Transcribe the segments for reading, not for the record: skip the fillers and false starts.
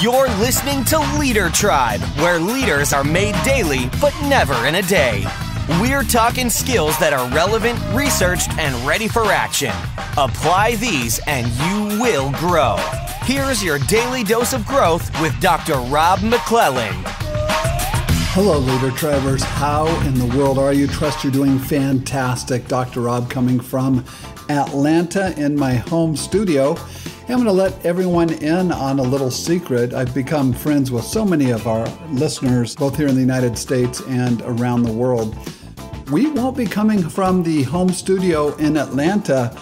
You're listening to LeaderTribe, where leaders are made daily, but never in a day. We're talking skills that are relevant, researched, and ready for action. Apply these and you will grow. Here's your daily dose of growth with Dr. Rob McClelland. Hello, LeaderTribers. How in the world are you? Trust you're doing fantastic. Dr. Rob coming from Atlanta in my home studio. I'm going to let everyone in on a little secret. I've become friends with so many of our listeners, both here in the United States and around the world. We won't be coming from the home studio in Atlanta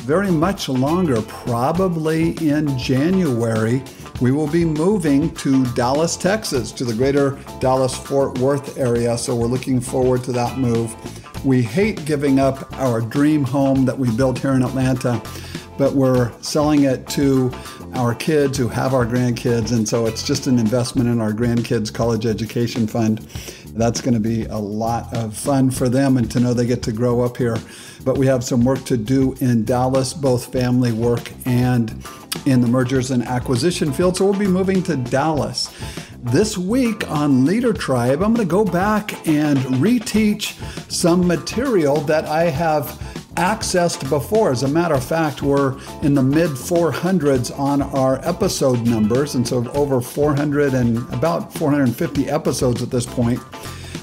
very much longer. Probably in January, we will be moving to Dallas, Texas, to the greater Dallas-Fort Worth area. So we're looking forward to that move. We hate giving up our dream home that we built here in Atlanta, but we're selling it to our kids who have our grandkids. And so it's just an investment in our grandkids' college education fund. That's going to be a lot of fun for them and to know they get to grow up here. But we have some work to do in Dallas, both family work and in the mergers and acquisition field. So we'll be moving to Dallas. This week on LeaderTribe, I'm going to go back and reteach some material that I have accessed before. As a matter of fact, we're in the mid 400s on our episode numbers, and so over 400 and about 450 episodes at this point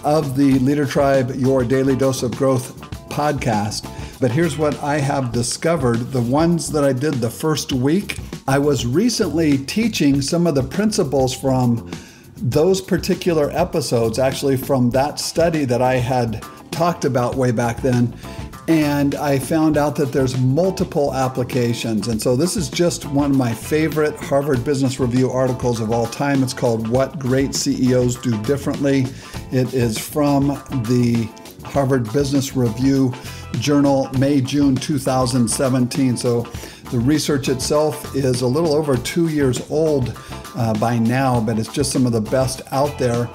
of the LeaderTribe, Your Daily Dose of Growth podcast. But here's what I have discovered. The ones that I did the first week, I was recently teaching some of the principles from those particular episodes, actually from that study that I had talked about way back then. And I found out that there's multiple applications. And so this is just one of my favorite Harvard Business Review articles of all time. It's called What Great CEOs Do Differently. It is from the Harvard Business Review Journal, May-June 2017. So the research itself is a little over 2 years old by now, but it's just some of the best out there.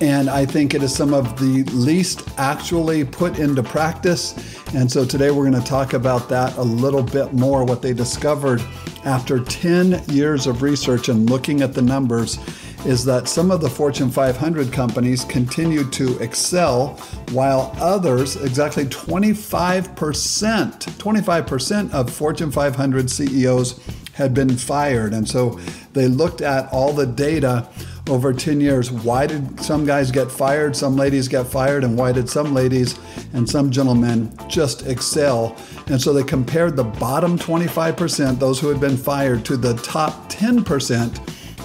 And I think it is some of the least actually put into practice. And so today we're going to talk about that a little bit more, what they discovered after 10 years of research and looking at the numbers is that some of the Fortune 500 companies continue to excel while others, exactly 25% of Fortune 500 CEOs had been fired. And so they looked at all the data over 10 years. Why did some guys get fired, some ladies get fired, and why did some ladies and some gentlemen just excel? And so they compared the bottom 25%, those who had been fired, to the top 10%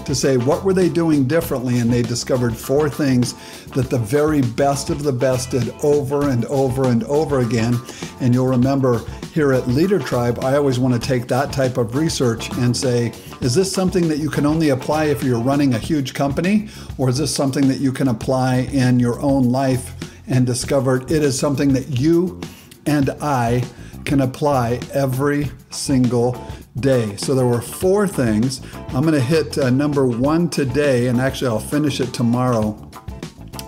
to say what were they doing differently, and they discovered 4 things that the very best of the best did over and over and over again. And you'll remember here at LeaderTribe, I always want to take that type of research and say, is this something that you can only apply if you're running a huge company, or is this something that you can apply in your own life? And discovered it is something that you and I can apply every single day. So there were 4 things. I'm going to hit number 1 today, and actually I'll finish it tomorrow.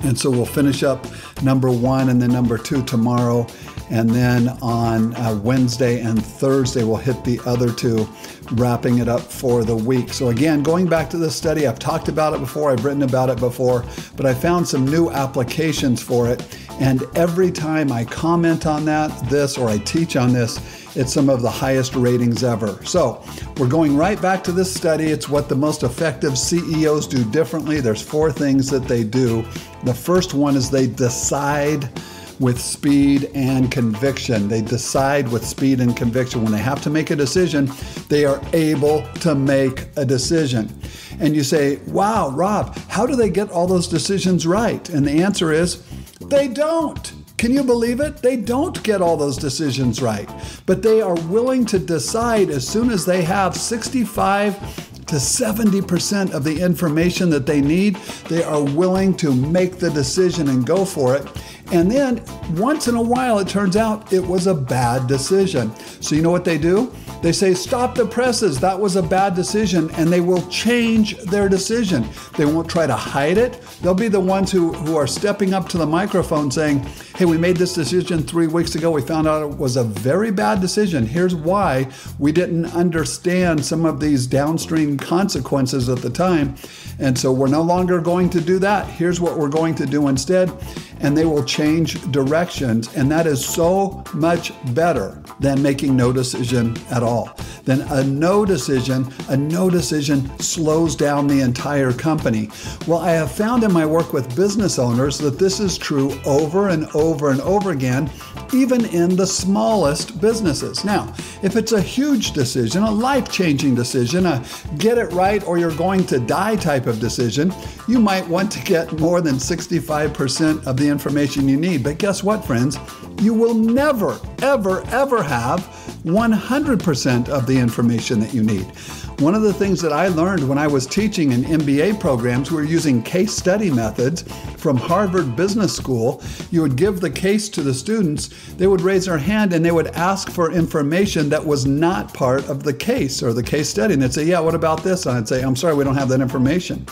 And so we'll finish up number 1 and then number 2 tomorrow. And then on Wednesday and Thursday, we'll hit the other 2, wrapping it up for the week. So again, going back to this study, I've talked about it before, I've written about it before, but I found some new applications for it. And every time I comment on this, or I teach on this, it's some of the highest ratings ever. So we're going right back to this study. It's what the most effective CEOs do differently. There's 4 things that they do. The first one is they decide with speed and conviction. They decide with speed and conviction. When they have to make a decision, they are able to make a decision. And you say, wow, Rob, how do they get all those decisions right? And the answer is, they don't. Can you believe it? They don't get all those decisions right, but they are willing to decide as soon as they have 65 to 70% of the information that they need. They are willing to make the decision and go for it. And then once in a while, it turns out it was a bad decision. So you know what they do? They say, stop the presses. That was a bad decision. And they will change their decision. They won't try to hide it. They'll be the ones who are stepping up to the microphone saying, hey, we made this decision 3 weeks ago. We found out it was a very bad decision. Here's why. We didn't understand some of these downstream consequences at the time. And so we're no longer going to do that. Here's what we're going to do instead. And they will change directions. And that is so much better than making no decision at all. Then a no decision slows down the entire company. Well, I have found in my work with business owners that this is true over and over and over again, even in the smallest businesses. Now, if it's a huge decision, a life-changing decision, a get it right or you're going to die type of decision, you might want to get more than 65% of the information you need. But guess what, friends? You will never, ever, ever have 100% of the information that you need. One of the things that I learned when I was teaching in MBA programs, we were using case study methods from Harvard Business School. You would give the case to the students, they would raise their hand and they would ask for information that was not part of the case or the case study. And they'd say, yeah, what about this? And I'd say, I'm sorry, we don't have that information.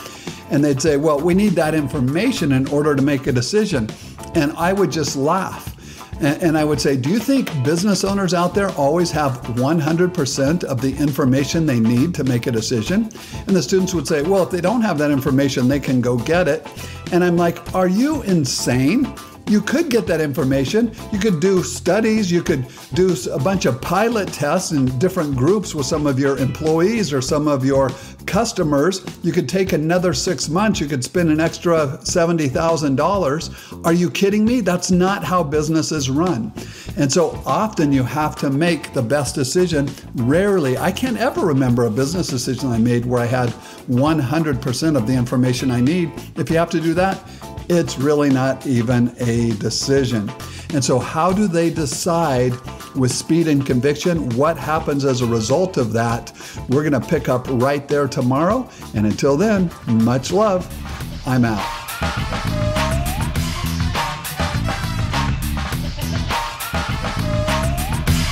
And they'd say, well, we need that information in order to make a decision. And I would just laugh. And I would say, do you think business owners out there always have 100% of the information they need to make a decision? And the students would say, well, if they don't have that information, they can go get it. And I'm like, are you insane? You could get that information. You could do studies. You could do a bunch of pilot tests in different groups with some of your employees or some of your customers. You could take another 6 months. You could spend an extra $70,000. Are you kidding me? That's not how businesses run. And so often you have to make the best decision. Rarely, I can't ever remember a business decision I made where I had 100% of the information I need. If you have to do that, it's really not even a decision. And so how do they decide with speed and conviction? What happens as a result of that? We're going to pick up right there tomorrow. And until then, much love. I'm out.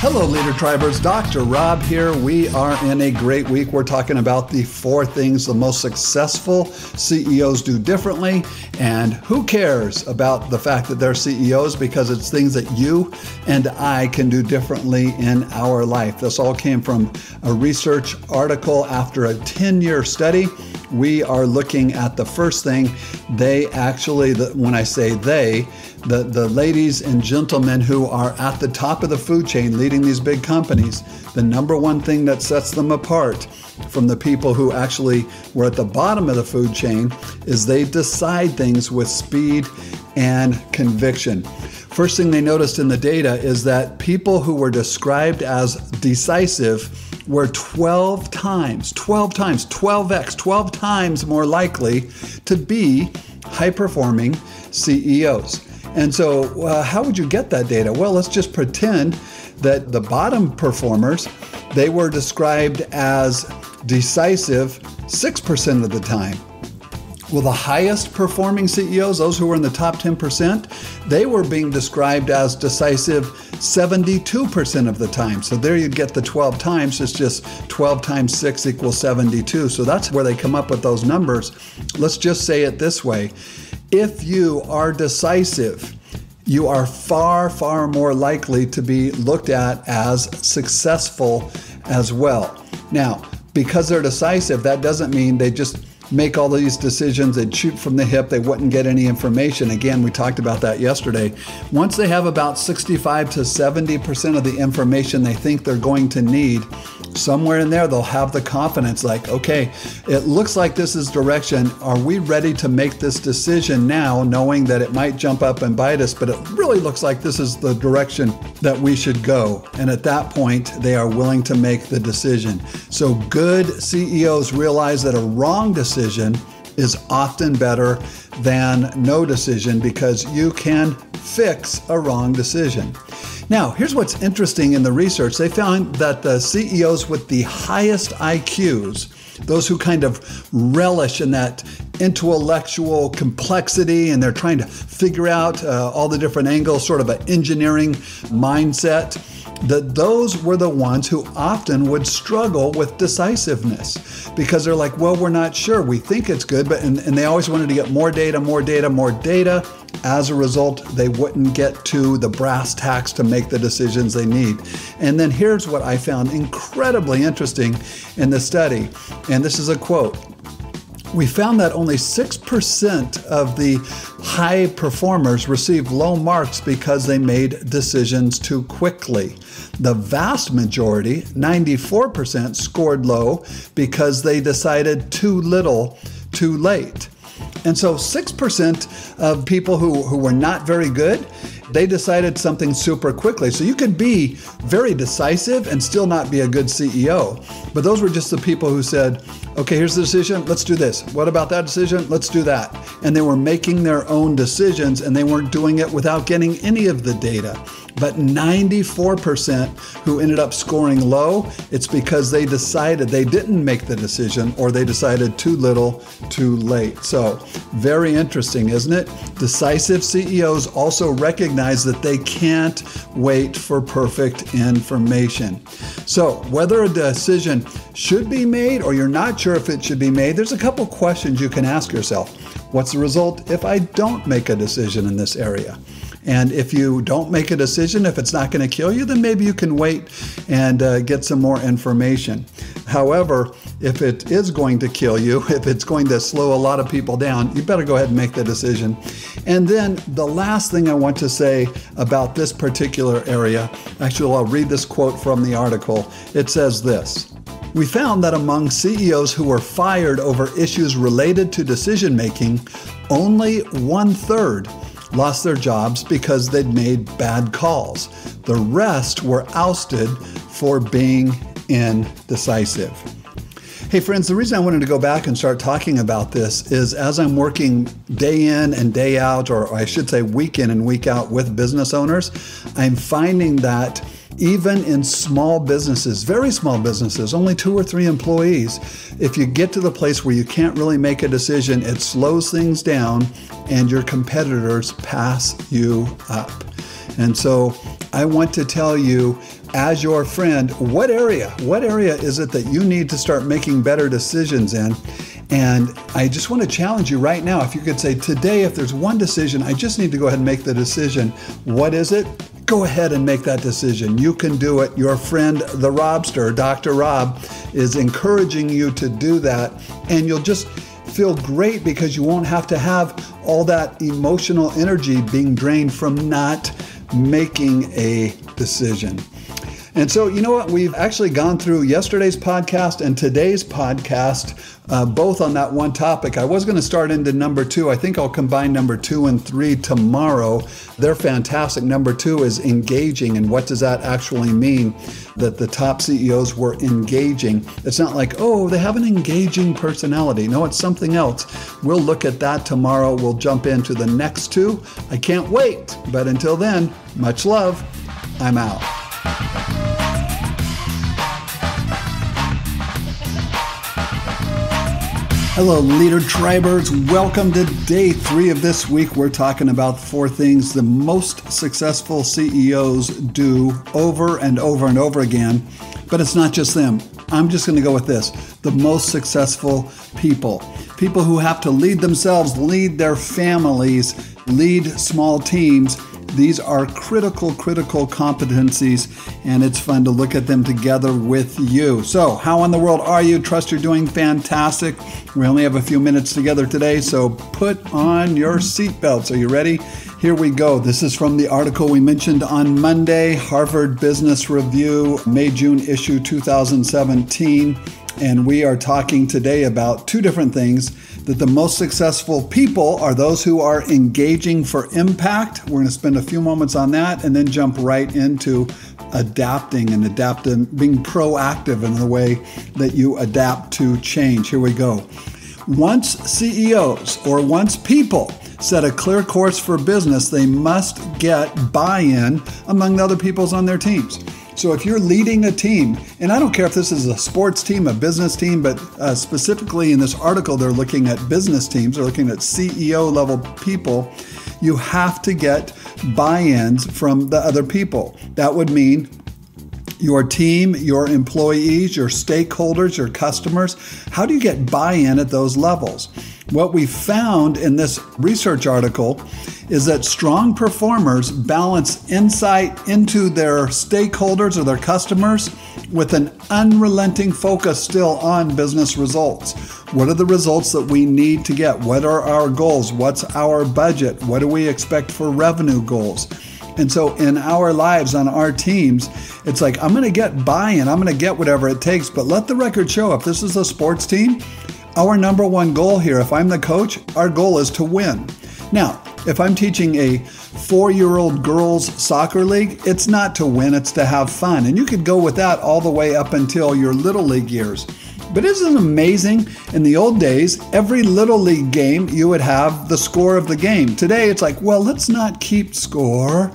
Hello, LeaderTribers. Dr. Rob here. We are in a great week. We're talking about the 4 things the most successful CEOs do differently. And who cares about the fact that they're CEOs, because it's things that you and I can do differently in our life. This all came from a research article after a 10-year study. We are looking at the first thing. They actually, when I say they, the ladies and gentlemen who are at the top of the food chain leading these big companies, the number one thing that sets them apart from the people who actually were at the bottom of the food chain is they decide things with speed and conviction. First thing they noticed in the data is that people who were described as decisive were 12 times more likely to be high-performing CEOs. And so how would you get that data? Well, let's just pretend that the bottom performers, they were described as decisive 6% of the time. Well, the highest performing CEOs, those who were in the top 10%, they were being described as decisive 72% of the time. So there you get the 12 times. It's just 12 times 6 equals 72. So that's where they come up with those numbers. Let's just say it this way. If you are decisive, you are far, far more likely to be looked at as successful as well. Now, because they're decisive, that doesn't mean they just make all these decisions, they'd shoot from the hip, they wouldn't get any information. Again, we talked about that yesterday. Once they have about 65 to 70% of the information they think they're going to need, somewhere in there they'll have the confidence like, okay, it looks like this is direction. Are we ready to make this decision now, knowing that it might jump up and bite us, but it really looks like this is the direction that we should go. And at that point, they are willing to make the decision. So good CEOs realize that a wrong decision is often better than no decision because you can fix a wrong decision. Now, here's what's interesting in the research. They found that the CEOs with the highest IQs, those who kind of relish in that intellectual complexity and they're trying to figure out all the different angles, sort of an engineering mindset, that those were the ones who often would struggle with decisiveness because they're like, well, we're not sure. We think it's good, but and they always wanted to get more data, more data, more data. As a result, they wouldn't get to the brass tacks to make the decisions they need. And then here's what I found incredibly interesting in the study, and this is a quote. We found that only 6% of the high performers received low marks because they made decisions too quickly. The vast majority, 94%, scored low because they decided too little, too late. And so 6% of people who were not very good, they decided something super quickly. So you could be very decisive and still not be a good CEO. But those were just the people who said, okay, here's the decision, let's do this. What about that decision? Let's do that. And they were making their own decisions and they weren't doing it without getting any of the data. But 94% who ended up scoring low, it's because they decided they didn't make the decision or they decided too little, too late. So very interesting, isn't it? Decisive CEOs also recognize that they can't wait for perfect information. So whether a decision should be made or you're not sure if it should be made, there's a couple questions you can ask yourself. What's the result if I don't make a decision in this area? And if you don't make a decision, if it's not going to kill you, then maybe you can wait and get some more information. However, if it is going to kill you, if it's going to slow a lot of people down, you better go ahead and make the decision. And then the last thing I want to say about this particular area, actually, I'll read this quote from the article. It says this: we found that among CEOs who were fired over issues related to decision making, only 1/3 lost their jobs because they'd made bad calls. The rest were ousted for being indecisive. Hey friends, the reason I wanted to go back and start talking about this is as I'm working day in and day out, or I should say week in and week out with business owners, I'm finding that even in small businesses, very small businesses, only 2 or 3 employees, if you get to the place where you can't really make a decision, it slows things down and your competitors pass you up. And so I want to tell you, as your friend, what area is it that you need to start making better decisions in? And I just want to challenge you right now. If you could say today, if there's one decision, I just need to go ahead and make the decision. What is it? Go ahead and make that decision. You can do it. Your friend, the Robster, Dr. Rob, is encouraging you to do that. And you'll just feel great because you won't have to have all that emotional energy being drained from not making a decision. And so, you know what? We've actually gone through yesterday's podcast and today's podcast, both on that one topic. I was going to start into number 2. I think I'll combine number 2 and 3 tomorrow. They're fantastic. Number 2 is engaging. And what does that actually mean? That the top CEOs were engaging. It's not like, oh, they have an engaging personality. No, it's something else. We'll look at that tomorrow. We'll jump into the next 2. I can't wait. But until then, much love. I'm out. Hello, LeaderTribers. Welcome to day 3 of this week. We're talking about 4 things the most successful CEOs do over and over and over again. But it's not just them. I'm just going to go with this. The most successful people. People who have to lead themselves, lead their families, lead small teams. These are critical competencies, and it's fun to look at them together with you. So, how in the world are you? Trust you're doing fantastic. We only have a few minutes together today, so put on your seatbelts. Are you ready? Here we go. This is from the article we mentioned on Monday, Harvard Business Review, May-June issue 2017. And we are talking today about 2 different things. That the most successful people are those who are engaging for impact. We're going to spend a few moments on that and then jump right into adapting, being proactive in the way that you adapt to change. Here we go. Once CEOs or once people set a clear course for business, they must get buy-in among the other peoples on their teams. So if you're leading a team, and I don't care if this is a sports team, a business team, but specifically in this article, they're looking at business teams, they're looking at CEO level people, you have to get buy-ins from the other people. That would mean your team, your employees, your stakeholders, your customers. How do you get buy-in at those levels? What we found in this research article is that strong performers balance insight into their stakeholders or their customers with an unrelenting focus still on business results. What are the results that we need to get? What are our goals? What's our budget? What do we expect for revenue goals? And so in our lives, on our teams, it's like, I'm going to get buy-in, I'm going to get whatever it takes, but let the record show, if this is a sports team, our number one goal here, if I'm the coach, our goal is to win. Now, if I'm teaching a 4-year-old girls soccer league, it's not to win, it's to have fun. And you could go with that all the way up until your little league years. But isn't it amazing? In the old days, every little league game, you would have the score of the game. Today, it's like, well, let's not keep score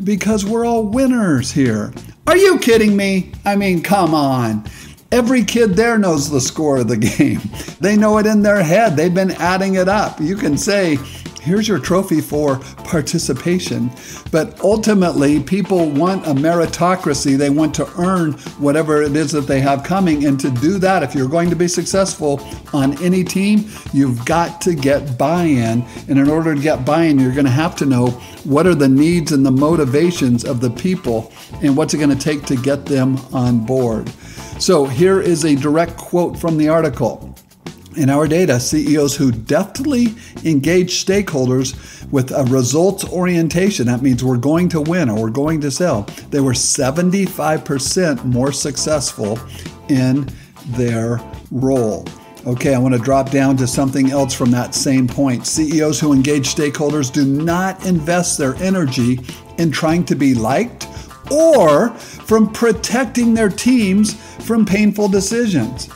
because we're all winners here. Are you kidding me? I mean, come on. Every kid there knows the score of the game. They know it in their head. They've been adding it up. You can say, here's your trophy for participation. But ultimately, people want a meritocracy. They want to earn whatever it is that they have coming. And to do that, if you're going to be successful on any team, you've got to get buy-in. And in order to get buy-in, you're going to have to know what are the needs and the motivations of the people and what's it going to take to get them on board. So here is a direct quote from the article. In our data, CEOs who deftly engage stakeholders with a results orientation, that means we're going to win or we're going to sell, they were 75% more successful in their role. Okay, I want to drop down to something else from that same point. CEOs who engage stakeholders do not invest their energy in trying to be liked or from protecting their teams from painful decisions.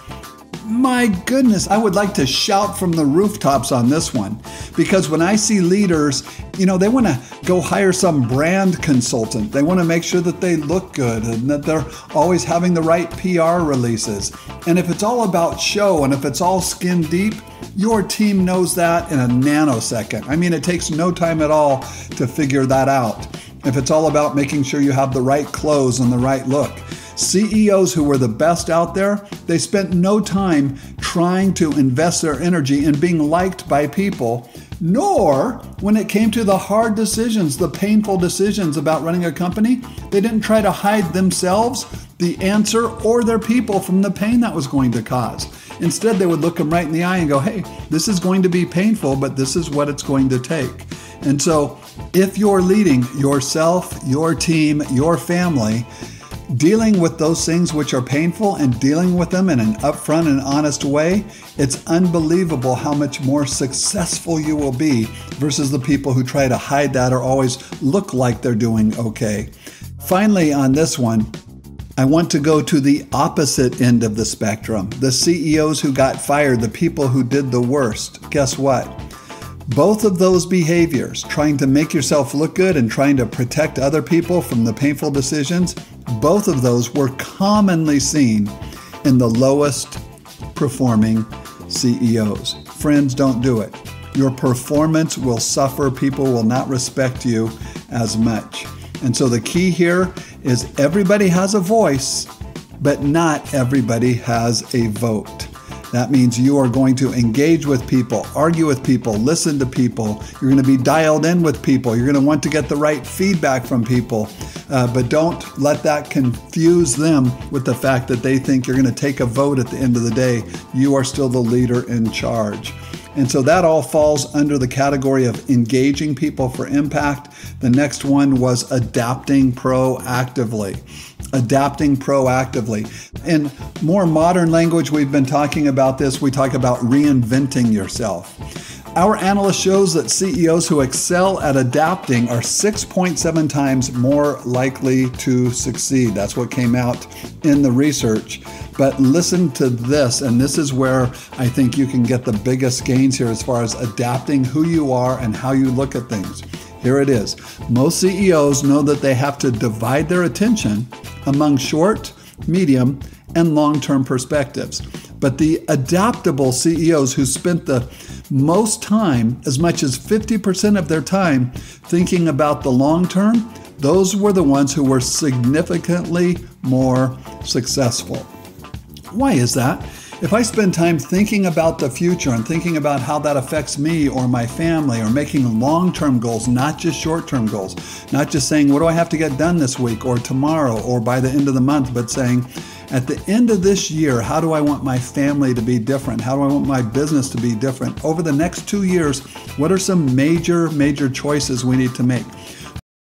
My goodness, I would like to shout from the rooftops on this one, because when I see leaders, they want to go hire some brand consultant. They want to make sure that they look good and that they're always having the right PR releases. And if it's all about show and if it's all skin deep, your team knows that in a nanosecond. I mean, it takes no time at all to figure that out. If it's all about making sure you have the right clothes and the right look. CEOs who were the best out there, they spent no time trying to invest their energy in being liked by people, nor when it came to the hard decisions, the painful decisions about running a company, they didn't try to hide themselves, the answer, or their people from the pain that was going to cause. Instead, they would look them right in the eye and go, hey, this is going to be painful, but this is what it's going to take. And so if you're leading yourself, your team, your family, dealing with those things which are painful and dealing with them in an upfront and honest way, it's unbelievable how much more successful you will be versus the people who try to hide that or always look like they're doing okay. Finally, on this one, I want to go to the opposite end of the spectrum. The CEOs who got fired, the people who did the worst. Guess what? Both of those behaviors, trying to make yourself look good and trying to protect other people from the painful decisions, both of those were commonly seen in the lowest performing CEOs. Friends, don't do it. Your performance will suffer. People will not respect you as much. And so the key here is everybody has a voice, but not everybody has a vote. That means you are going to engage with people, argue with people, listen to people. You're going to be dialed in with people. You're going to want to get the right feedback from people. But don't let that confuse them with the fact that they think you're going to take a vote at the end of the day. You are still the leader in charge. And so that all falls under the category of engaging people for impact. The next one was adapting proactively. Adapting proactively. In more modern language, we've been talking about this. We talk about reinventing yourself. Our analyst shows that CEOs who excel at adapting are 6.7 times more likely to succeed. That's what came out in the research. But listen to this, and this is where I think you can get the biggest gains here as far as adapting who you are and how you look at things. Here it is. Most CEOs know that they have to divide their attention among short, medium, and long-term perspectives. But the adaptable CEOs who spent the most time, as much as 50% of their time, thinking about the long term, those were the ones who were significantly more successful. Why is that? If I spend time thinking about the future and thinking about how that affects me or my family, or making long-term goals, not just short-term goals, not just saying, what do I have to get done this week or tomorrow or by the end of the month, but saying, at the end of this year, how do I want my family to be different? How do I want my business to be different? Over the next 2 years, what are some major choices we need to make?